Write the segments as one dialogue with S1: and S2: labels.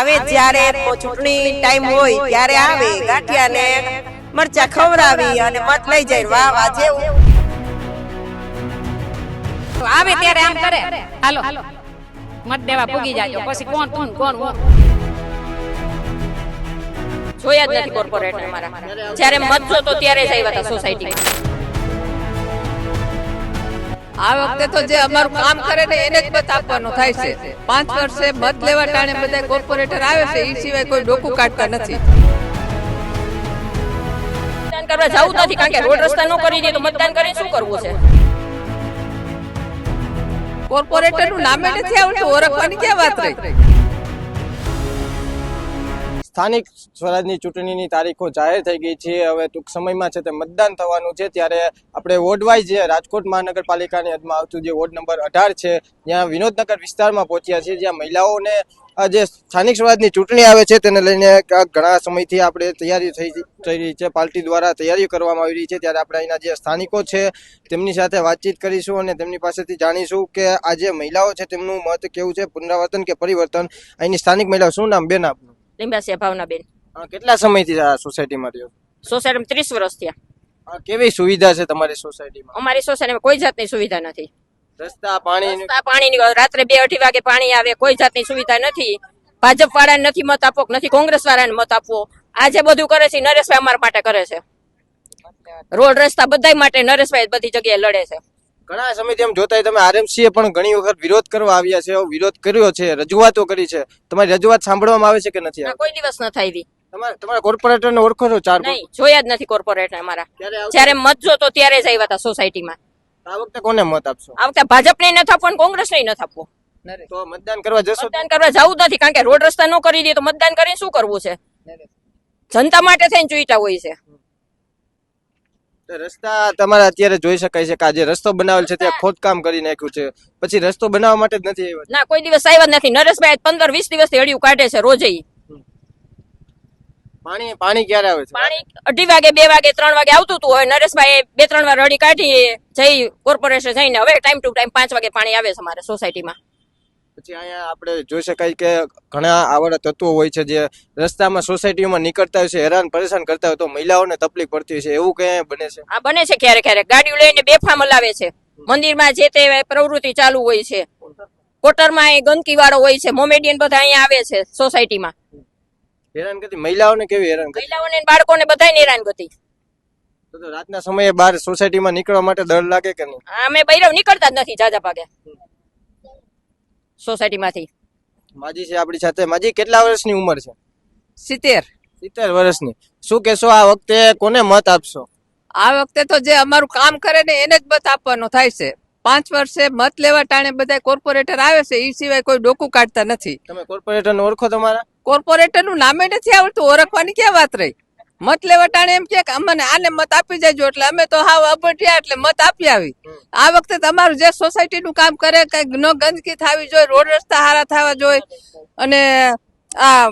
S1: આવે જ્યારે ચૂંટણી ટાઈમ હોય ત્યારે આવે ગાંઠિયાને મરચા ખવડાવી અને મત લઈ જાય વાહ વાહ જેવું
S2: આવે ત્યારે આમ કરે હાલો મત દેવા પૂગી જાજો પછી કોણ તું કોણ હું જોયા જ નથી કોર્પોરેટ અમારા જ્યારે મત જોતો ત્યારે જ આવ્યા હતા સોસાયટી
S3: આ વખતે તો જે અમારું કામ કરે ને એને જ મત આપવાનો થાય છે 5 વર્ષે મત લેવા ટાણે બધા કોર્પોરેટર આવે છે એ સિવાય કોઈ ડોકું કાઢતા નથી.
S2: મતદાન કરવા જવું નથી કારણ કે રોડ રસ્તા ન કરી દે તો મતદાન કરીને શું કરવું છે?
S3: કોર્પોરેટર નું નામે નથી આવડતું, ઓળખવાની ક્યાં વાત રહી.
S4: સ્થાનિક સ્વરાજની ચૂંટણીની તારીખો જાહેર થઈ ગઈ છે. હવે ટૂંક સમયમાં છે તે મતદાન થવાનું છે. ત્યારે આપણે વોર્ડ વાઇઝ જે રાજકોટ મહાનગરપાલિકાની હદમાં આવતું જે વોર્ડ નંબર 18 છે ત્યાં વિનોદનગર વિસ્તારમાં પહોંચ્યા છીએ, જ્યાં મહિલાઓને જે સ્થાનિક સ્વરાજની ચૂંટણી આવે છે તેને લઈને ઘણા સમયથી આપણે તૈયારી થઈ રહી છે, પાર્ટી દ્વારા તૈયારીઓ કરવામાં આવી રહી છે. ત્યારે આપણે અહીંના જે સ્થાનિકો છે તેમની સાથે વાતચીત કરીશું અને તેમની પાસેથી જાણીશું કે આ જે મહિલાઓ છે તેમનું મત કેવું છે, પુનરાવર્તન કે પરિવર્તન. અહીંની સ્થાનિક મહિલાઓ, શું નામ બેન આપનું?
S2: લીંબાસિયા ભાવનાબેન.
S4: કેટલા સમયથી આ સોસાયટીમાં રહ્યો?
S2: સોસાયટીમાં 30 વર્ષ થયા.
S4: કેવી સુવિધા છે તમારી સોસાયટીમાં?
S2: અમારી સોસાયટીમાં કોઈ જાતની સુવિધા નથી.
S4: રસ્તા,
S2: પાણીની રાત્રે 2-2:30 વાગે પાણી આવે, કોઈ જાતની સુવિધા નથી. ભાજપ વાળાને નથી મત આપવો, નથી કોંગ્રેસ વાળાને મત આપવો. આજે બધું કરે છે નરેશભાઈ અમારા માટે કરે છે. રોડ રસ્તા બધા માટે નરેશભાઈ બધી જગ્યાએ લડે છે.
S4: ઘણા સમયથી એમ જોતા તમે આરએમસી એ પણ ઘણી વખત વિરોધ કરવા આવ્યા છે, વિરોધ કર્યો છે, રજૂઆતો કરી છે. તમારી રજૂઆત સાંભળવામાં આવે છે કે નથી?
S2: કોઈ દિવસ ન થઈ.
S4: તમારા કોર્પોરેટર ને ઓળખો છો? 4
S2: નહીં, જોયા જ નથી કોર્પોરેટર અમારા. જ્યારે મત જોતો ત્યારે જ આવ્યા હતા સોસાયટીમાં.
S4: આ વખતે કોને મત આપશો?
S2: આ વખતે ભાજપને નથી આપવો, કોંગ્રેસને નથી આપવો.
S4: તો મતદાન કરવા જશો?
S2: મતદાન કરવા જવું જ નથી કારણ કે રોડ રસ્તા ન કરી દે તો મતદાન કરીને શું કરવું છે? જનતા માટે થઈને ચૂંટા હોય છે.
S4: રસ્તા તમારે અત્યારે જોઈ શકાય છે કે આ જે રસ્તો બનાવેલ છે ત્યાં ખોદકામ કરી નાખ્યું છે, પછી રસ્તો બનાવવા માટે જ નથી આવ્યા?
S2: ના, કોઈ દિવસ આવ્યા જ નથી. નરેશભાઈ 15-20 દિવસથી હડિયું કાઢે છે રોજે.
S4: પાણી ક્યારે આવે છે?
S2: પાણી 2:30 વાગે, 2 વાગે, 3 વાગે આવતું હતું. હવે નરેશભાઈ 2-3 વાર હડી કાઢી જઈ કોર્પોરેશન જઈને હવે ટાઈમ ટુ ટાઈમ 5 વાગે પાણી આવે છે અમારે સોસાયટીમાં.
S4: પછી અહીંયા આપણે જોઈ શકાય કે ઘણા આવા તત્વો હોય છે જે રસ્તામાં સોસાયટીમાં નીકળતા હોય છે, હેરાન પરેશાન કરતા હોય, તો મહિલાઓને તકલીફ પડતી હોય છે. એવું કઈ બને છે?
S2: આ બને છે ક્યારેક ક્યારેક. ગાડીઓ લઈને બેફામ હલાવે છે. મંદિરમાં જે તે પ્રવૃત્તિ ચાલુ હોય છે. કોટરમાં એ ગંદકી વાળો હોય છે. મોમેડિયન બધા અહીંયા આવે છે સોસાયટીમાં.
S4: હેરાન કરતી મહિલાઓને કેવી હેરાન કરતી?
S2: મહિલાઓને બાળકોને બધાને હેરાન કરતી.
S4: તો રાતના સમયે બહાર સોસાયટીમાં નીકળવા માટે ડર લાગે કે નહીં?
S2: અમે બૈરવ નીકળતા જ નથી જાજા ભાગે સોસાયટીમાંથી.
S4: માજી છે આપણી સાથે. માજી, કેટલા વર્ષની ઉંમર છે?
S3: 70
S4: વર્ષની. શું કહેશો, આ વખતે કોને મત આપશો?
S3: આ વખતે તો જે અમારું કામ કરે ને એને જ મત આપવાનો થાય છે. 5 વર્ષે મત લેવા ટાણે બધા કોર્પોરેટર આવે છે એ સિવાય કોઈ ડોકું કાઢતા નથી.
S4: તમે કોર્પોરેટર ને ઓળખો? તમારા
S3: કોર્પોરેટર નું નામે નથી આવડતું, ઓળખવાની ક્યાં વાત રહી. મત લેવા ટાણે એમ કે અમને આને મત આપી દેજો એટલે અમે તો હાવ અભટ્યા એટલે મત આપી આવી. આ વખતે તમારું જે સોસાયટી નું કામ કરે, કઈ ન ગંદકી થવી જોઈએ, રોડ રસ્તા સારા થવા જોઈએ અને આ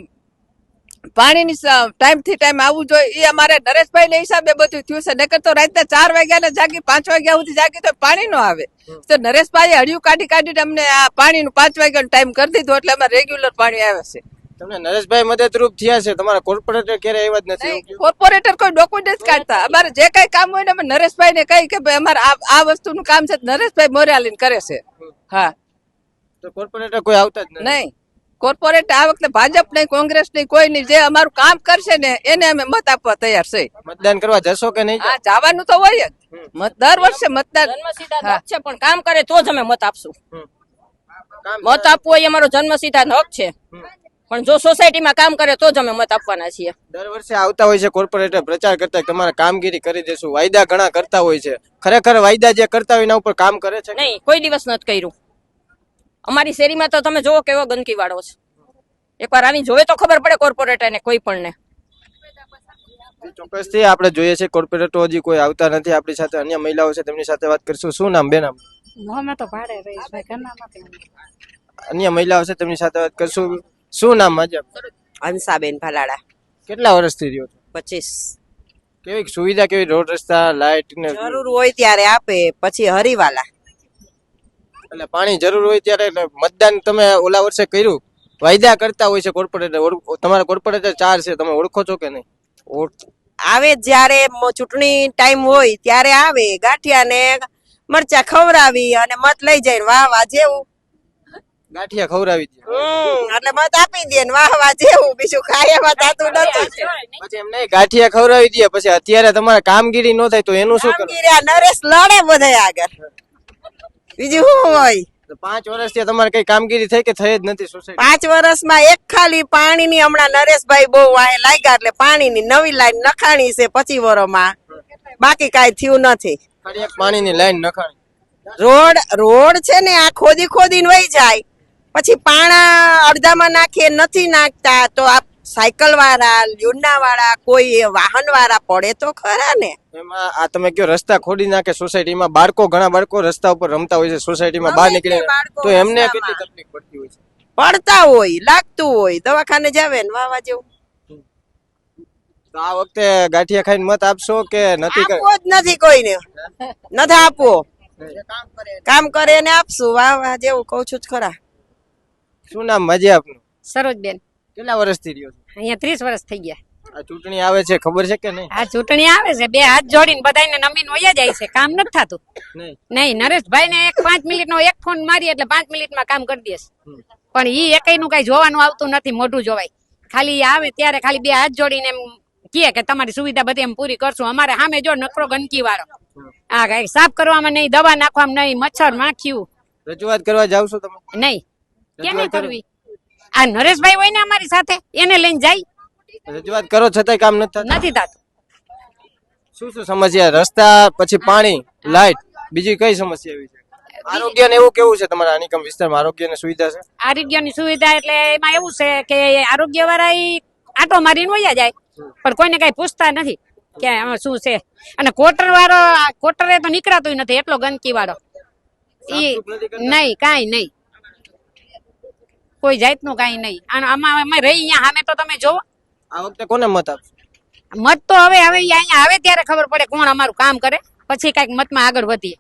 S3: પાણીની ટાઈમ થી ટાઈમ આવવું જોઈએ. એ અમારે નરેશભાઈ ના હિસાબે બધું થયું છે. નકર તો રાતના 4 વાગ્યા ને જાગી 5 વાગ્યા સુધી જાગી તો પાણી નો આવે. તો નરેશભાઈ હડિયું કાઢીને અમને આ પાણીનું 5 વાગ્યાનો ટાઈમ કરી દીધો એટલે અમે રેગ્યુલર પાણી આવે છે.
S4: તમને નરેશભાઈ મદદરૂપ થયા છે? તમારા કોર્પોરેટર ક્યારે આવ્યા જ નથી?
S3: કોર્પોરેટર કોઈ ડોક્યુમેન્ટ કાઢતા. અમારે જે કઈ કામ હોય ને અમે નરેશભાઈ ને કહી કે ભાઈ અમારે આ વસ્તુનું કામ છે નરેશભાઈ મોરાલીને કરે છે. હા,
S4: તો કોર્પોરેટર કોઈ આવતા જ
S3: નહીં. કોર્પોરેટ આ વખતે ભાજપ નહીં, કોંગ્રેસ નહીં, કોઈ નહીં. જે અમારું કામ કરશે ને એને અમે મત આપવા તૈયાર છે.
S4: મતદાન કરવા જશો કે નહીં?
S3: હા, જવાનું તો હોય જ. દર વર્ષે મતદાન
S2: જન્મસિદ્ધાંત હક છે પણ કામ કરે તો જ અમે મત આપશું. મત આપવો એ અમારો જન્મસિદ્ધાંત હક છે પણ જો સોસાયટીમાં કામ કરે તો જ અમે મત આપવાના છીએ.
S4: દર વર્ષે આવતા હોય છે કોર્પોરેટર, પ્રચાર કરતા તમારે કામગીરી કરી દેશું, વાયદા ઘણા કરતા હોય છે. ખરેખર વાયદા જે કરતા હોય એના ઉપર કામ કરે છે?
S2: નહીં, કોઈ દિવસ નથી કર્યું. અમારી શેરીમાં તો તમે જોવો કેવો ગંદકી વાળો છે. એકવાર આવીને જોવે તો ખબર પડે કોર્પોરેટર ને કોઈ પણ ને.
S4: ચોક્કસથી આપણે જોઈએ છે કોર્પોરેટર હજી કોઈ આવતા નથી. આપણી સાથે અન્ય મહિલાઓ છે, તેમની સાથે વાત કરીશું. શું નામ બેન?
S5: અમે તો ભાડે રહીશ ભાઈ, ઘરના નથી.
S4: અન્ય મહિલાઓ છે તેમની સાથે વાત કરીશું. શું નામ? માજી?
S1: હંસાબેન ભલાડા.
S4: કેટલા વર્ષથી રહ્યો છો?
S1: 25.
S4: કેવી સુવિધા, કેવી રોડ રસ્તા, લાઇટ ને?
S1: જરૂર હોય ત્યારે આપે, પછી હરીવાલા.
S4: એટલે પાણી જરૂર હોય ત્યારે. એટલે મતદાન તમે ઓલા વર્ષે કર્યું? વાયદા કરતા હોય છે કોર્પોરેટર. તમારા કોર્પોરેટર 4 છે, તમે ઓળખો છો કે નહીં?
S1: આવે જ્યારે ચૂંટણી ટાઈમ હોય ત્યારે આવે ગાંઠિયા ને મરચા ખવડાવી અને મત લઈ જાય વાહ વાહ જેવું.
S4: ગાંઠિયા ખવડાવી દે.
S1: એટલે મત આપી દે ને વાહ વાહ જેવું, બીજું કાંઈ એમાં થતું નથી.
S4: પછી એમ નહીં, ગાંઠિયા ખવડાવી દે પછી અત્યારે તમારે કામગીરી ન થાય તો એનું શું કરવું?
S1: કામગીરી આ નરેશ લડે બધાય આગળ, બીજું શું હોય?
S4: 5 વર્ષથી તમારે કઈ કામગીરી થઈ કે થઈ જ નથી સોસાયટી?
S1: 5 વર્ષમાં એક ખાલી પાણીની હમણાં નરેશભાઈ બહુ વાંહે લાગ્યા એટલે પાણીની નવી લાઈન નખાણી છે 25 વર્ષમાં, બાકી કાંઈ થયું નથી.
S4: ખાલી એક પાણીની લાઈન નખાણી.
S1: રોડ છે ને આ ખોદી ખોદીને વહી જાય, પછી પાણા અડધામાં નાખીએ નથી નાખતા તો આ સાયકલ વાળા, લ્યુના વાળા, કોઈ વાહન વાળા પડે તો ખરા ને.
S4: એમાં આ તમે કયો રસ્તા ખોદી નાખે સોસાયટીમાં, ઘણા બાળકો રસ્તા ઉપર રમતા હોય છે સોસાયટીમાં બહાર નીકળીને, તો એમને કેટલી તકલીફ પડતી હોય છે?
S1: પડતા હોય, લાગતું હોય, દવાખાને જાવે ને વાવા જેવું.
S4: તો આ વખતે ગાંઠિયા ખાઈને મત આપશો કે નથી?
S1: આપવો જ નથી કોઈને, નથી આપવો. કામ કરે ને આપશું, વાવા જેવું કઉ છું જ ખરા.
S4: શું નામ માજી આપનું?
S5: સરોજબેન,
S4: કેટલા વર્ષથી રહ્યો છો?
S5: અહીંયા 30 વર્ષ થઈ ગયા.
S4: આ ચૂંટણી આવે છે ખબર છે કે નહીં?
S5: આ ચૂંટણી આવે છે, બે હાથ જોડીને બધાને નમીન વયા જાય છે, કામ નથી થતું. નહીં, નરેશભાઈ ને 5 મિનિટનો એક ફોન મારી એટલે 5 મિનિટમાં કામ કરી દેશે, પણ ઈ એકઈનું કઈ જોવાનું આવતું નથી, મોઢું જોવાય. ખાલી આવે ત્યારે ખાલી બે હાથ જોડીને એમ કહે કે તમારી સુવિધા બધી એમ પૂરી કરશું. અમારે સામે જો નકરો ગંદકી વાળો, આ કઈ સાફ કરવામાં નહીં, દવા નાખવામાં નહીં, મચ્છર માખ્યું.
S4: રજૂઆત કરવા જાવ છો તમે?
S5: નહીં, કેને કરવી? આ નરેશભાઈ હોય ને અમારી સાથે, એને લઈને જાય.
S4: રજૂઆત કરો છતાંય કામ નથી થતું?
S5: નથી થતું.
S4: શું સમસ્યા? રસ્તા, પછી પાણી, લાઈટ, બીજી કઈ સમસ્યા એવી છે? આરોગ્ય ને એવું કેવું છે તમારા અનિકમ વિસ્તારમાં? આરોગ્ય ની સુવિધા છે?
S5: આરોગ્યની સુવિધા એટલે એમાં એવું છે કે આરોગ્ય વાળા આટો મારીને વયા જાય, પણ કોઈને કઈ પૂછતા નથી કે આમાં શું છે. અને કોટરે તો નીકળાતું નથી, એટલો ગંદકી વાળો. ઈ નહીં, કાંઈ નહીં, કોઈ જાતનું કાંઈ નહીં. આમાં અમે રહી અહીંયા સામે તો તમે જોવો.
S4: આ વખતે કોને મત આપશો?
S5: મત તો હવે અહીંયા આવે ત્યારે ખબર પડે કોણ અમારું કામ કરે, પછી કઈક મતમાં આગળ વધીએ.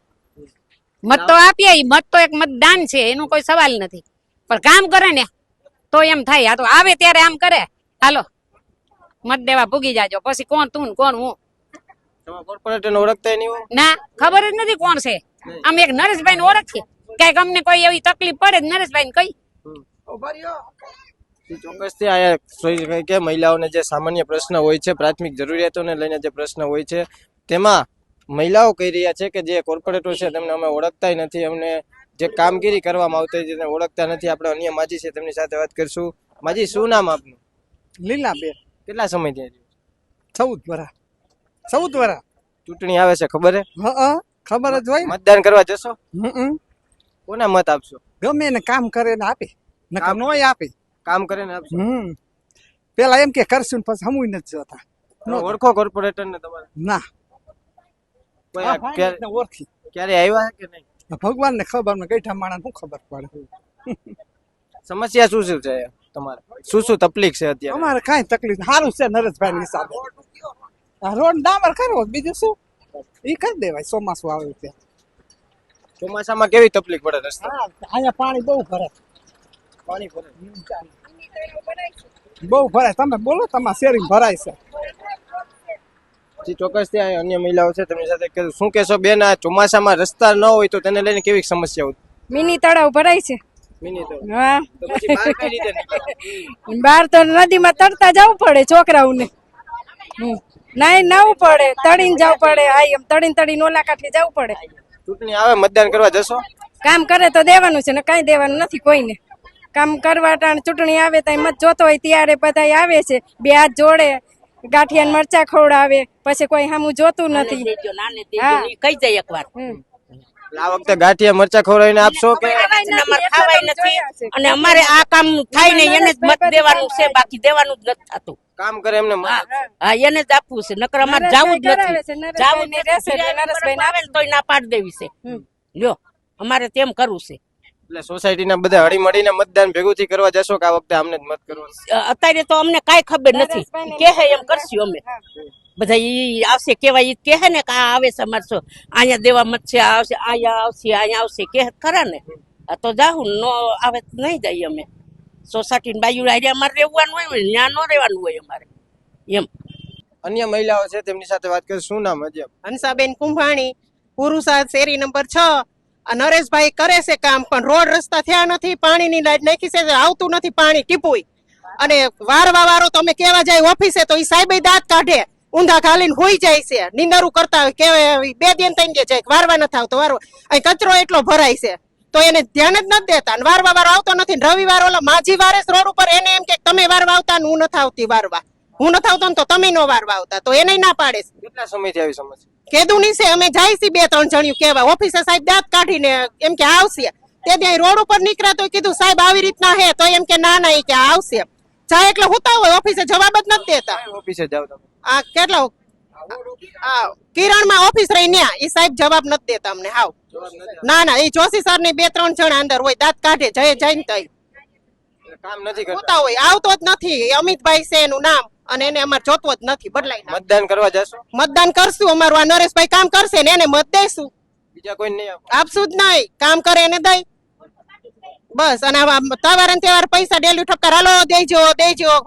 S5: મત તો આપીએ, મત તો એક મતદાન છે, એનું કોઈ સવાલ નથી, પણ કામ કરે ને તો એમ થાય. આ તો આવે ત્યારે આમ કરે, હાલો મત દેવા ભૂગી જાજો, પછી કોણ તું કોણ હું.
S4: કોર્પોરેટર ને ઓળખતા નહીં હોય?
S5: ના, ખબર જ નથી કોણ છે. અમે એક નરેશભાઈ ને ઓળખીએ, કઈક અમને કોઈ એવી તકલીફ પડે નરેશભાઈ ને કઈ.
S4: ચોક્કસથી આયા કે મહિલાઓને જે સામાન્ય પ્રશ્ન હોય છે, પ્રાથમિક જરૂરિયાતોને લઈને જે પ્રશ્ન હોય છે, તેમાં મહિલાઓ કહી રહ્યા છે કે જે કોર્પોરેટર છે તેમને અમે ઓળખતા નથી, અમને જે કામગીરી કરવામાં આવતી તેને ઓળખતા નથી. આપણે અન્ય માજી છે તેમની સાથે વાત કરીશું. માજી, શું નામ આપનું?
S6: લીલાબેન.
S4: કેટલા સમયથી?
S6: 14 વર્ષ.
S4: ચૂંટણી આવે છે ખબર હે?
S6: ખબર જ હોય.
S4: મતદાન કરવા જશો? કોને મત આપશો?
S6: ગમે એને કામ કરે ને આપે, નકર નોય આપે.
S4: કામ કરે ને આપશો?
S6: પેલા એમ કે કરશું પછી હમુય નથી જોતા.
S4: ઓળખો કોર્પોરેટર ને તમારે?
S6: ના, ઓળખી
S4: ક્યારે આવ્યા કે નહીં?
S6: ભગવાન ને ખબર ને ગઈઠા માણસ શું ખબર પડે.
S4: સમસ્યા શું છે તમારે? શું તકલીફ છે અત્યારે?
S6: અમારે કઈ તકલીફ સારું છે નરેશભાઈ ની હિસાબે. રોડ ડામર કરવો, બીજું શું ઈ કરી દેવાય. ચોમાસું આવે છે,
S4: ચોમાસામાં કેવી તકલીફ પડે રસ્તા?
S6: અહીંયા પાણી બહુ ભરાય. બહુ ભરાય. તમે બોલો, તમારા શેરિંગ ભરાય છે.
S4: ચોક્કસથી અન્ય મહિલાઓ છે તેમની સાથે શું કહેશો બેન? આ ચોમાસામાં રસ્તા ન હોય તો તેને લઈને કેવી સમસ્યાઓ?
S5: મિની તળાવ ભરાય છે. હા,
S4: તો પછી બહાર કઈ રીતે નીકળો?
S5: બહાર તો નદીમાં તરતા જવું પડે છોકરાઓને. નહીં નવું પડે, તળીને જવું પડે. હા, એમ તળીને ઓલા કાંઠે જવું પડે.
S4: ચૂંટણી આવે, મતદાન કરવા જશો?
S5: કામ કરે તો દેવાનું છે ને કઈ દેવાનું નથી કોઈને. કામ કરવા ટાણ ચૂંટણી આવે તો મત જોતો હોય ત્યારે બધા આવે છે, બે હાથ જોડે, ગાંઠિયા મરચા ખવડાવે, પછી કોઈ સામું જોતું નથી.
S2: કઈ જાય એકવાર
S4: આ વખતે ગાંઠિયા મરચા ખવડાવીને આપશો કે?
S2: ખાવાય નથી, અને અમારે આ કામ થાય ને એને જ મત દેવાનું છે, બાકી દેવાનું જ નથી થતું.
S4: કામ કરે એમને
S2: હા, એને જ આપવું છે, નકર અમારે જવું જ નથી. જવું નરેશભાઈ આવે ને તોય ના પાડી દેવી છે. લ્યો, અમારે તેમ કરવું છે.
S4: એટલે સોસાયટીના બધા હળી મળીને મતદાન ભેગું થી કરવા જશો કે આ વખતે અમને જ મત કરવાનું?
S2: અત્યારે તો અમને કઈ ખબર નથી, કે એમ કરશું અમે બધા. ઈ આવશે કેવાય, ઈ કહે ને કે આ આવે છે અમારે શું અહીંયા દેવા મત છે, આવશે અહીંયા આવશે, અહીંયા આવશે કે ખરા ને. આ તો જાહુ નો આવે નહીં જઈએ અમે.
S7: સોસાયટી બાજુ આરે અમારે રહેવાનું હોય ને ત્યાં ન રહેવાનું હોય અમારે એમ.
S4: અન્ય મહિલાઓ છે તેમની સાથે વાત કરીશું. શું નામ હજી?
S8: હંસાબેન કુંભાણી, પુરુષા શેરી નંબર 6. આ નરેશભાઈ કરે છે કામ, પણ રોડ રસ્તા થયા નથી, પાણીની લાઈટ નાખી છે, આવતું નથી પાણી ટીપુય. અને વારવા વારો તમે કેવા જાય ઓફિસે તો એ સાહેબ દાંત કાઢે, ઊંધા ખાલીને હોઈ જાય છે, નિંદરું કરતા હોય, કેવાય 2 દિન થઈ ગયા જાય, વારવા નથી આવતો, વારવા અહીં કચરો એટલો ભરાય છે તો એને ધ્યાન જ નથી દેતા. અને વારવા વારો આવતો નથી. રવિવાર ઓલા માજી વારે રોડ ઉપર એને એમ કે તમે વારવા આવતા ને હું નથી આવતી વારવા, હું નથી આવતો ને તો તમે નો વારવા આવતા, તો એને ના પાડે છે.
S4: કેટલા સમયથી આવી સમસ્યા?
S8: કીધું નહીં છે, અમે જાય છે 2-3 જણિયું કેવા, ઓફિસે સાહેબ દાંત કાઢીને એમ કે આવશે. તે ત્યાં રોડ ઉપર નીકળ્યા તો કીધું સાહેબ આવી રીતના હે, તો એમ કે ના એ કે આવશે. જાય એટલે હોતા હોય, ઓફિસે જવાબ જ નથી દેતા.
S4: ઓફિસે જાવ તમે?
S8: આ કેટલો કિરણમાં ઓફિસ રહી ન્યા એ સાહેબ જવાબ નથી દેતા અમને. હાવ ના એ જોશી સર ની 2-3 જણા અંદર હોય, દાંત કાઢે જઈને તઈ
S4: કામ નથી કરતા.
S8: હોતા હોય, આવતો જ નથી. અમિતભાઈ છે એનું નામ, અને એને અમારે જોતો જ નથી. બદલાઈ
S4: મતદાન કરવા જશો?
S8: મતદાન કરશું. અમારું આ નરેશભાઈ કામ કરશે ને એને મત દઈશું.
S4: બીજા કોઈ નહીં આપો?
S8: આપશું જ નહીં, કામ કરે એને દઈ બસ. અને તહેવાર ને તહેવાર પૈસા ડેલી ઠપકાર હાલો દેજો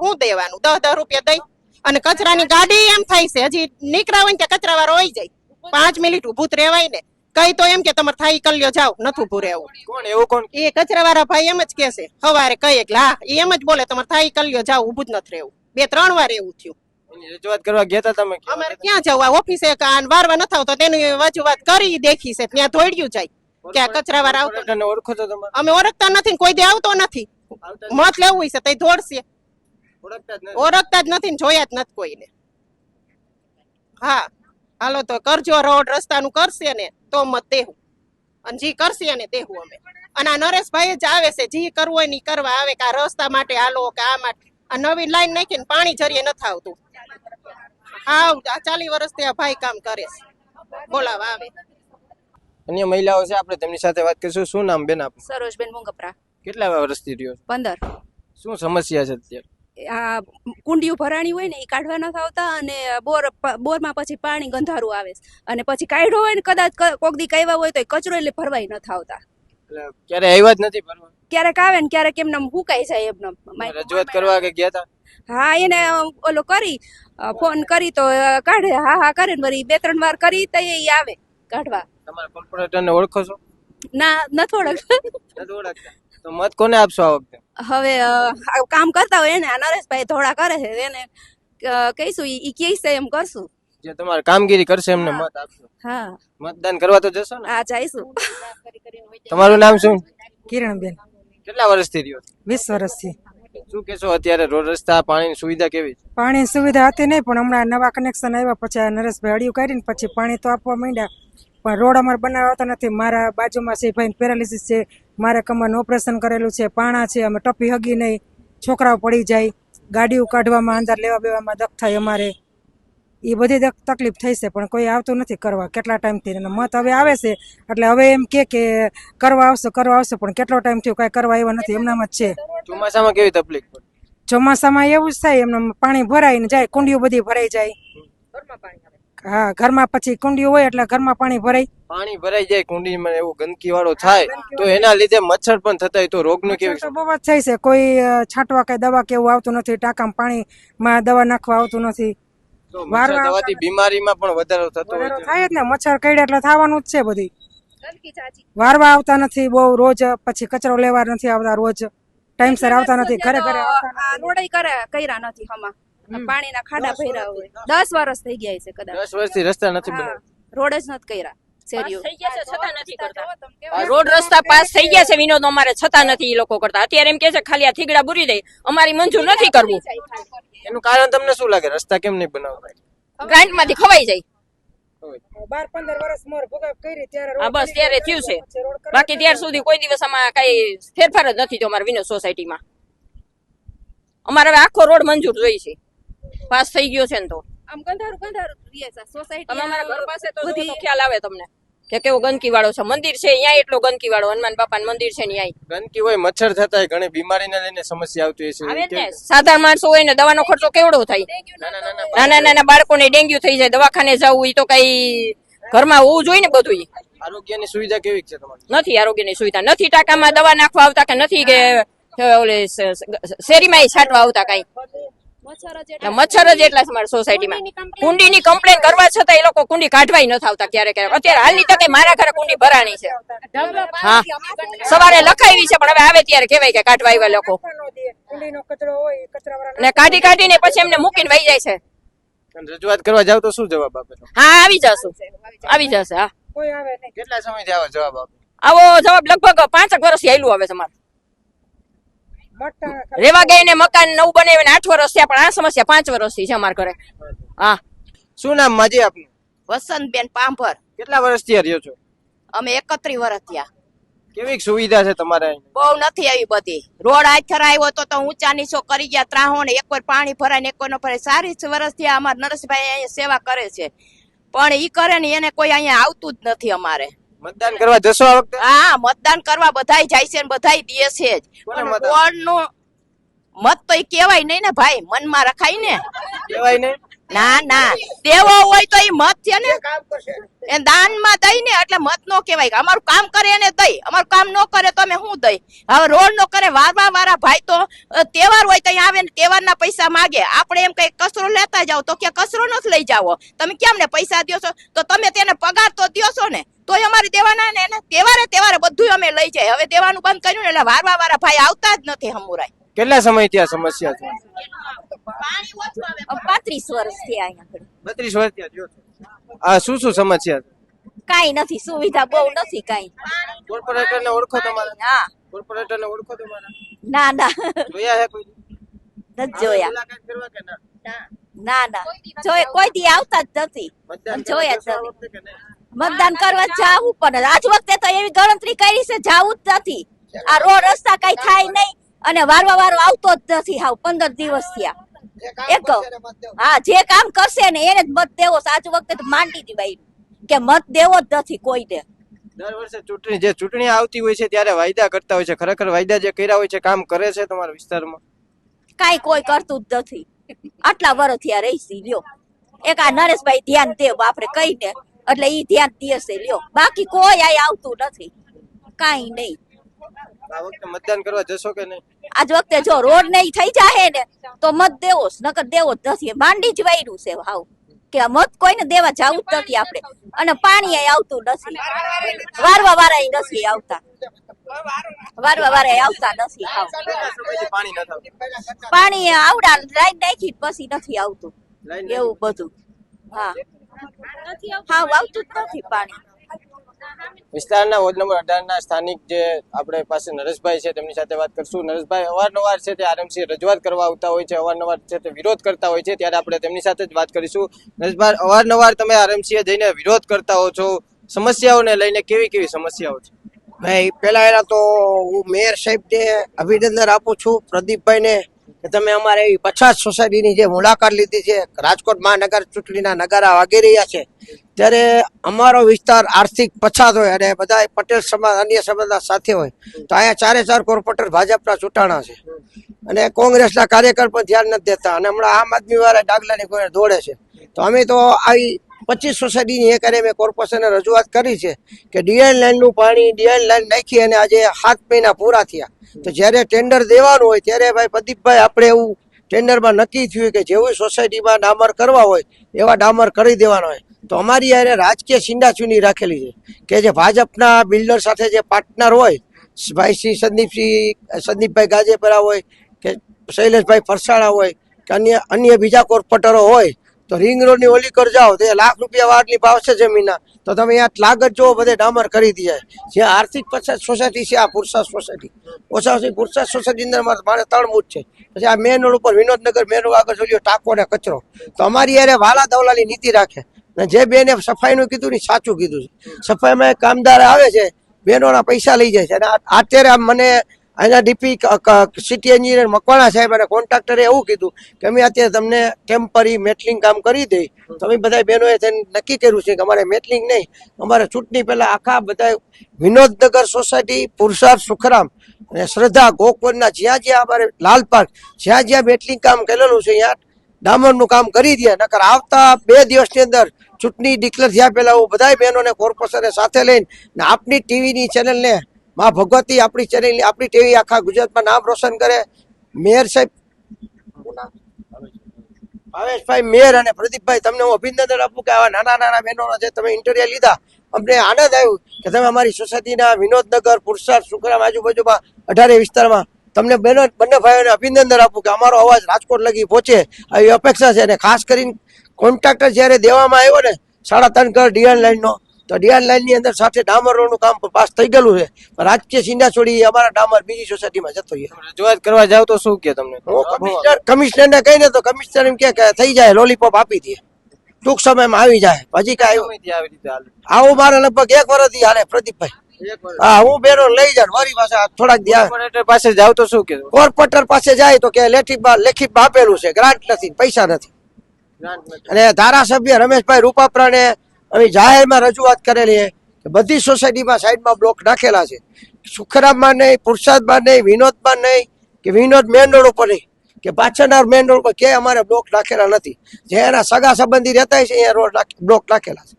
S8: હું દેવાનું 10-10 રૂપિયા દઈ. અને કચરાની ગાડી એમ થાય છે, હજી નીકળ્યા હોય ને ત્યાં કચરા વાળો હોય જાય, 5 મિનિટ ઉભું જ રહેવાય ને. કઈ તો એમ કે તમારે થાય કલ્યો જાવ, નથી ઉભું રહેવું.
S4: કોણ એવું? કોણ?
S8: એ કચરા વાળા ભાઈ એમ જ કે છે, સવારે કહીએ કે હા એ એમ જ બોલે તમારે થાય કલ્યો જાવ, ઉભું જ નથી રહેવું. 2-3 વાર એવું થયું.
S4: એની રજૂઆત કરવા ગયા હતા તમે?
S8: અમારે ક્યાં જવું, આ ઓફિસે વારવા નથી આવતો તેની રજૂઆત કરી દેખી છે, ત્યાં દોડ્યું જાય કે આ કચરા વાળા આવતો.
S4: કોર્પોરેટરને ઓળખો છો તમે?
S8: અમે ઓળખતા નથી, કોઈ દે આવતો નથી. મત લેવું છે તો દોડશે, ઓળખતા જ નથી, જોયા જ નથી કોઈને. હા હાલો તો કરજો, રોડ રસ્તાનું કરશે ને તો મત દેવું, અને જી કરશે ને દેવું અમે. અને આ નરેશભાઈ જ આવે છે, જી કરવું હોય ને કરવા આવે, કે આ રસ્તા માટે હાલો કે આ માટે. આ નવી લાઈન નાખીને પાણી જરીએ નથી આવતું. હા આ 40 વર્ષથી આ ભાઈ કામ કરે છે, બોલાવા આવે.
S4: અન્ય મહિલાઓ છે, આપણે તેમની સાથે વાત કરીશું. શું નામ બેન આપનું?
S9: સરોજબેન મુંગપરા.
S4: કેટલા વર્ષથી રહ્યો છો?
S9: 15.
S4: શું સમસ્યા છે અત્યારે?
S9: આ કુંડીઓ ભરાણી હોય ને એ કાઢવા નથી આવતા, અને બોરમાં પછી પાણી ગંધારું આવે છે, અને પછી કાઢ્યો હોય ને કદાચ કોક દી કાઢવા હોય તો કચરો એટલે ભરવાય નથી આવતા.
S4: ક્યારે આવ્યા જ નથી ભરવા?
S9: ક્યારેક આવે ને ક્યારેક એમને હુકાઈ જાય એમને.
S4: રજૂઆત કરવા કે ગયા હતા?
S9: હા એને ઓલો કરી ફોન કરી તો કાઢે, હા કરે ને વળી 2-3 વાર કરી તો એ આવે કાઢવા.
S4: તમારા કોર્પોરેટરને ઓળખો છો?
S9: ના નથી ઓળખતા.
S4: નથી ઓળખતા તો મત કોને આપશો આ વખતે?
S9: હવે કામ કરતા હોય એને, આ નરેશભાઈ થોડા કરે છે એને કહીશું, ઈ કે છે એમ કરશું.
S4: જે તમારી કામગીરી કરશે એમને મત આપશો?
S9: હા
S4: મતદાન કરવા તો જશો ને?
S9: હા જઈશું.
S4: તમારું નામ શું?
S6: કિરણબેન,
S4: કેટલા વર્ષથી રહ્યો?
S6: 20 વર્ષથી.
S4: શું કેશો અત્યારે રોડ રસ્તા પાણીની સુવિધા કેવી છે?
S6: પાણી સુવિધા હતી નહીં, પણ હમણાં નવા કનેક્શન આવ્યા પછી આ નરેશભાઈ અડિયું કાઢીને પછી પાણી તો આપવા માંડ્યા, પણ રોડ અમારે બનાવતા નથી. મારા બાજુમાં છે ભાઈ પેરાલિસિસ છે, મારે કમરનું ઓપરેશન કરેલું છે, પાણા છે, અમે ટપી હગી નહીં, છોકરાઓ પડી જાય, ગાડીઓ કાઢવામાં અંદર લેવા બેવામાં દખ થાય અમારે, એ બધી તકલીફ થઈ છે, પણ કોઈ આવતું નથી કરવા કેટલા ટાઈમથી. અને મત હવે આવે છે એટલે હવે એમ કે કરવા આવશે, પણ કેટલો ટાઈમ થયો કાંઈ કરવા આવ્યા નથી, એમનામ જ છે.
S4: ચોમાસામાં કેવી તકલીફ પડે?
S6: ચોમાસામાં એવું જ થાય, એમને પાણી ભરાય ને જાય, કુંડીઓ બધી ભરાઈ જાય. હા ઘરમાં પછી કુંડીઓ હોય એટલે ઘરમાં પાણી ભરાય.
S4: પાણી ભરાઈ જાય કુંડીમાં, એવું ગંદકી વાળો થાય તો એના લીધે મચ્છર પણ થતા હોય, તો રોગનું કેવી?
S6: બહુ જ થાય છે, કોઈ છાંટવા કઈ દવા કે એવું આવતું નથી, ટાંકામાં પાણીમાં દવા નાખવા આવતું નથી.
S4: મચ્છર થવાથી બીમારીમાં પણ વધારો થતો હોય છે.
S6: થાય જ ને, મચ્છર કરડે એટલે થવાનું જ છે બધી. વારવા આવતા નથી બહુ, રોજ પછી કચરો લેવા નથી આવતા, રોજ ટાઈમસર આવતા નથી, ઘરે
S9: રોડ કર્યા નથી હમા, પાણીના ખાડા ભર્યા હોય. 10 વર્ષ થઈ ગયા છે કદાચ.
S4: 10 વર્ષથી રસ્તા નથી બનાવ્યા,
S9: રોડ જ નથી કર્યા.
S2: થઈ ગયા છે છતાં નથી કરતા. રોડ રસ્તા પાસ થઈ ગયા છે વિનોદ અમારે, છતાં નથી એ લોકો કરતા. અત્યારે એમ કે છે ખાલી આ થીગડા બુરી દે, અમારી મંજૂર નથી કરવું.
S4: એનું કારણ તમને શું લાગે? રસ્તા કેમ નહીં બનાવતા?
S2: ગ્રાન્ટ માંથી ખવાઈ જાય.
S6: 12-15 વર્ષ મોર ભોગવ કરી ત્યારે
S2: હા બસ ત્યારે થયું છે, બાકી ત્યાર સુધી કોઈ દિવસ આમાં કઈ ફેરફાર જ નથી થયો અમારા વિનોદ સોસાયટીમાં. અમારે હવે આખો રોડ મંજૂર જોઈએ છે, પાસ થઈ ગયો છે ને તો.
S9: આમ ગંધારું સોસાયટી
S2: તમે અમારા ઘર પાસે તો જો તો ખ્યાલ આવે તમને કે કેવો ગંદકી વાળો છે. મંદિર છે અહીંયા એટલો ગંદકી વાળો, હનુમાન બાપાનું મંદિર છે ને
S4: ગંદકી હોય, મચ્છર થતા હોય, ઘણી બીમારીને લઈને સમસ્યા આવતી હોય
S2: આવે
S4: છે.
S2: ને. સાધારણ માણસો હોય ને દવાનો ખર્ચો કેવડો થાય? નાના બાળકોને ડેન્ગ્યુ થઈ જાય, દવાખાને જવું એ તો કઈ ઘરમાં હોવું જોઈએ ને બધું.
S4: આરોગ્યની સુવિધા કેવી છે તમારી?
S2: નથી આરોગ્યની સુવિધા, નથી ટાંકામાં દવા નાખવા આવતા કે નથી કે ઓલી શેરીમાં છાંટવા આવતા કઈ મચ્છર જ એટલા છે મારી સોસાયટીમાં. કુંડીની કમ્પ્લેન કરવા છતાં એ લોકો કુંડી કાઢવાય નથી આવતા ક્યારેક. અત્યારે હાલની તકે મારા ઘરે કુંડી ભરાણી છે. હા, સવારે લખાવી છે પણ હવે આવે ત્યારે કહેવાય કે કાઢવા આવ્યા લોકો, ને કાઢી કાઢીને પછી એમને મૂકીને વહી જાય છે.
S4: રજૂઆત કરવા જાવ તો શું જવાબ આપે?
S2: હા, આવી જશે. હા,
S4: કેટલા સમયથી આવો જવાબ આપે?
S2: આવો જવાબ લગભગ 5 વર્ષથી આવેલું આવે છે મારે. રેવા ગઈ ને મકાન નવું બનાવીને 8 વર્ષ થયા, પણ આ સમસ્યા 5 વર્ષથી છે અમારા ઘરે. હા,
S4: શું નામ માજી આપનું?
S10: વસંતબેન પાંભર.
S4: કેટલા વર્ષથી રહ્યો છો?
S10: અમે 31 વર્ષ થયા.
S4: કેવી સુવિધા છે તમારે અહીં?
S10: બહુ નથી આવી બધી. રોડ આથર આવ્યો તો ઊંચા નીચો કરી ગયા ત્રાહો ને, એક વાર પાણી ભરાય ને એક વાર ન ભરાય. સારી વર્ષ થયા અમારા નરેશભાઈ અહીંયા સેવા કરે છે, પણ ઈ કરે ને એને કોઈ અહીંયા આવતું જ નથી અમારે.
S4: મતદાન કરવા જશો આ વખતે?
S10: હા, મતદાન કરવા બધાય જાય છે ને બધાય દે છે જ. કોણનું મત તો ઈ કેવાય નહીં ને ભાઈ, મનમાં રખાય ને.
S4: કહેવાય નહીં?
S10: ના, દેવો હોય તો ઈ મત છે ને, એ દાનમાં દઈ ને એટલે મત નો કેવાય. અમારું કામ કરે એને દઈ, અમારું કામ નો કરે તો અમે શું દઈ? હવે રોડ નો કરે વારવા ભાઈ તો તહેવાર હોય તો આવે ને તહેવારના પૈસા માગે. આપણે એમ કઈ કચરો લેતા જાવ તો કે કચરો નથી લઈ જાવો, તમે કેમ ને પૈસા દો છો તો તમે તેને પગાર તો દો છો ને, તોય અમારે દેવાના ને. તહેવારે બધું અમે લઈ જાય. હવે દેવાનું બંધ કર્યું ને એટલે વારવા ભાઈ આવતા જ નથી હમુરાય.
S4: કેટલા સમયથી આ સમસ્યા છે?
S10: 35 વર્ષ થયા અહીંયા.
S4: 32 વર્ષથી રહ્યો છો. આ શું સમસ્યા છે?
S10: કઈ નથી, સુવિધા બહુ નથી કઈ.
S4: કોર્પોરેટર ને ઓળખો તમારે?
S10: હા.
S4: કોર્પોરેટર ને ઓળખો તમારે?
S10: ના
S4: જોયા છે કોઈ?
S10: નથી જોયા.
S4: મુલાકાત કરવા કે ના?
S10: ના જોયે કોઈ દી આવતા જ નથી.
S4: મતદાન
S10: જોયા જ
S4: કરવા
S10: નથી.
S4: જશો આ વખતે કે નહીં?
S10: મતદાન કરવા જાવું પણ આજ વખતે તો એવી ગણતરી કરી છે, જાવું જ નથી. આ રોડ રસ્તા કઈ થાય નહીં અને વારો આવતો જ નથી. હાવ 15 દિવસ થયા. હા, જે કામ કરશે ને એને જ મત દેવો. આજ વખતે તો માંડી દીવાય કે મત દેવો જ નથી કોઈને.
S4: દર વર્ષે ચૂંટણી આવતી હોય છે ત્યારે વાયદા કરતા હોય છે, ખરેખર વાયદા જે કર્યા હોય છે કામ કરે છે તમારા વિસ્તારમાં?
S10: કઈ કોઈ કરતું જ નથી. આટલા વર્ષ થયા રહીશી લ્યો. એક આ નરેશભાઈ ધ્યાન દે આપણે કહીને એટલે ઈ ધ્યાન દેશે લ્યો, બાકી કોઈ આ આવતું નથી. કઈ નહીં.
S4: આ વખતે મતદાન કરવા જશો કે નહીં?
S10: આજ વખતે જો રોડ નહીં થઈ જાય ને તો મત દેવો, નકર દેવો જ નથી. માંડી જ વાયરું છે હાવ કે મત કોઈને દેવા જવું જ નથી આપણે. અને પાણી આવતું નથી, વારવા વાળા નથી આવતા. પાણી આવડા લાઈન નાખી પછી નથી આવતું એવું બધું. હા, આવતું જ નથી પાણી.
S4: વિસ્તારના વોર્ડ નંબર 18 ના સ્થાનિક જે આપણે પાસે નરેશભાઈ છે તેમની સાથે વાત કરશું. નરેશભાઈ અવારનવાર છે તે આરએમસી રજૂઆત કરવા આવતા હોય છે, અવારનવાર છે તે વિરોધ કરતા હોય છે, ત્યારે આપણે તેમની સાથે જ વાત કરીશું. નરેશભાઈ, અવારનવાર તમે આરએમસી જઈને વિરોધ કરતા હો છો, સમસ્યાઓને લઈને કેવી સમસ્યાઓ છે?
S11: ભાઈ, પેલા એના તો હું મેયર સાહેબને અભિનંદન આપું છું, પ્રદીપભાઈને, કે તમે અમારે 50 સોસાયટીની જે મુલાકાત લીધી છે. રાજકોટ મહાનગર ચૂંટણીના નગારા વાગી રહ્યા છે ત્યારે અમારો વિસ્તાર આર્થિક પછાત હોય અને બધા પટેલ સમાજ અન્ય સમાજના સાથે હોય તો અહીંયા 4 કોર્પોરેટર ભાજપના ચૂંટાણા છે અને કોંગ્રેસના કાર્યકર પણ ધ્યાન નથી દેતા. અને હમણાં આમ આદમી વાળા ડાગલાની કોઈ દોડે છે. તો અમે તો આવી 25 સોસાયટીની એક મેં કોર્પોરેશને રજૂઆત કરી છે કે ડીએન લાઈનનું પાણી ડીએન લાઈન નાખી અને આજે 7 મહિના પૂરા થયા. તો જ્યારે ટેન્ડર દેવાનું હોય ત્યારે ભાઈ પ્રદીપભાઈ આપણે એવું ટેન્ડરમાં નક્કી થયું કે જેવી સોસાયટીમાં ડામર કરવા હોય એવા ડામર કરી દેવાનો હોય. તો અમારી યારે રાજકીય છીંડાછૂંડી રાખેલી છે કે જે ભાજપના બિલ્ડર સાથે જે પાર્ટનર હોય, ભાઈ શ્રી સંદીપભાઈ ગાજેપરા હોય કે શૈલેષભાઈ ફરસાણા હોય કે અન્ય બીજા કોર્પોરેટરો હોય, તો રિંગ રોડની ઓલી કર જાઓ તો ₹1 લાખ વારની ભાવ છે જમીનના, તો તમે અહીંયા લાગત જો બધે ડામર કરી દે. જે આર્થિક પછાત સોસાયટી છે આ પુરસાદ સોસાયટી, ઓછામાં પુરસાદ સોસાયટી અંદર મારે 3 બૂથ છે. પછી આ મેન રોડ ઉપર વિનોદનગર મેન રોડ આગળ જોયો ટાંકો ને કચરો. તો અમારી યારે વાલા દવલાની નીતિ રાખે. જે બેને સફાઈનું કીધું ને સાચું કીધું છે. સફાઈમાં કામદાર આવે છે, બહેનોના પૈસા લઈ જાય છે. અને અત્યારે મને અહીંના ડીપી સિટી એન્જિનિયર મકવાણા સાહેબ અને કોન્ટ્રાક્ટરે એવું કીધું કે અમે અત્યારે તમને ટેમ્પરરી મેટલિંગ કામ કરી દઈ. તો અમે બધા બહેનોએ નક્કી કર્યું છે કે અમારે મેટલિંગ નહીં, અમારે ચૂંટણી પહેલા આખા બધા વિનોદનગર સોસાયટી, પુરુષાર્થ, સુખરામ અને શ્રદ્ધા, ગોકુળના જ્યાં અમારે લાલ પાર્ક જ્યાં મેટલિંગ કામ કરેલું છે ત્યાં ડામરનું કામ કરી દે. નકર આવતા 2 દિવસની અંદર ચૂંટણી ડિક્લેર થયા પહેલા હું બધા બહેનોને કોર્પોરેશને સાથે લઈને આપની ટીવીની ચેનલને માં ભગવતી આપણી ચેનલ આપણી ટીવી આખા ગુજરાતમાં નામ રોશન કરે. મેયર સાહેબ ભાવેશભાઈ મેયર અને પ્રદીપભાઈ, તમને હું અભિનંદન આપું કે આવા નાના નાના બહેનોના જે તમે ઇન્ટરવ્યુ લીધા, અમને આનંદ આવ્યો કે તમે અમારી સોસાયટીના વિનોદનગર, પુરસાદ, સુખરામ આજુબાજુમાં 18 વિસ્તારમાં તમને બંને ભાઈઓને અભિનંદન આપું કે અમારો અવાજ રાજકોટ લગી પહોંચે આવી અપેક્ષા છે. અને ખાસ કરીને કોન્ટ્રાક્ટર જ્યારે દેવામાં આવ્યો ને 3.5 કરોડ ડીઆર લાઈનનો, તો ડીઆર લાઈનની અંદર સાથે ડામર રોડનું કામ પાસ થઈ ગયેલું છે. રાજકીય સિંડા છોડી અમારા ડામર બીજી સોસાયટીમાં જતો હોય.
S4: રજૂઆત કરવા જાવ તો શું કે તમને?
S11: હું કમિશનરને કહીને તો કમિશનર એમ કે થઈ જાય, લોલીપોપ આપી દે, ટૂંક સમયમાં આવી જાય. હજી કાંઈ
S4: આવી રીતે હાલે?
S11: આવું મારે લગભગ 1 વર્ષથી હાલે પ્રદીપભાઈ. હા, હું બેનો લઈ જાઉં મારી પાસે થોડાક દી.
S4: કોર્પોરેટર પાસે જાવ તો શું કે?
S11: કોર્પોરેટર પાસે જાય તો કે લેખિત આપેલું છે, ગ્રાન્ટ નથી, પૈસા નથી. અને ધારાસભ્ય રમેશભાઈ રૂપાપરાને અમે જાહેરમાં રજૂઆત કરેલી છે કે બધી સોસાયટીમાં સાઈડમાં બ્લોક નાખેલા છે. સુખરામમાં નહીં, પુરસાદમાં નહીં, વિનોદમાં નહીં, કે વિનોદ મેન રોડ ઉપર નહીં, કે પાછળના મેન રોડ ઉપર કે અમારે બ્લોક નાખેલા નથી. જે એના સગા સંબંધી રહેતા છે અહીંયા રોડ બ્લોક નાખેલા છે.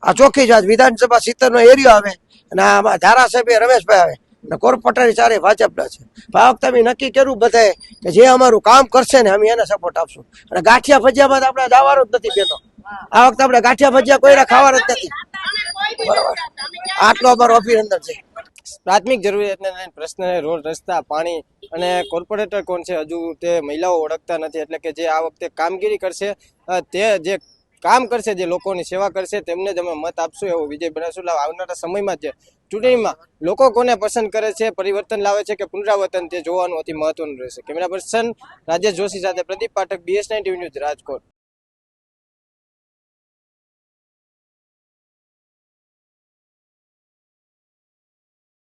S11: આ ચોખ્ખી જ વાત. વિધાનસભા 70 નો એરિયો આવે અને આમાં ધારાસભ્ય રમેશભાઈ આવે અને કોર્પોરેટર ચારે ભાજપના છે. આ વખતે અમે નક્કી કર્યું બધાએ કે જે અમારું કામ કરશે ને અમે એને સપોર્ટ આપશું. અને ગાંઠિયા ભજીયામાં તો આપણે જવાનું જ નથી બેનો. આ વખતે આપણે ગાંઠિયા ભજીયા કોઈને ખાવાના જ નથી. બરાબર, આટલો અમારો અભિનંદન છે.
S4: પ્રાથમિક જરૂરિયાતને લઈને પ્રશ્ન છે, રોડ, રસ્તા, પાણી અને કોર્પોરેટર કોણ છે હજુ તે મહિલાઓ ઓળખતા નથી. એટલે કે જે આ વખતે કામગીરી કરશે, તે જે કામ કરશે, જે લોકોની સેવા કરશે, તેમને જ અમે મત આપશું એવો વિજય બનાવશું. આવનારા સમયમાં જે ચૂંટણીમાં લોકો કોને પસંદ કરે છે, પરિવર્તન લાવે છે કે પુનરાવર્તન, તે જોવાનું અતિ મહત્વનું રહેશે. કેમેરા પર્સન રાજેશ જોશી સાથે Pradeep Pathak, BS9 TV news, Rajkot.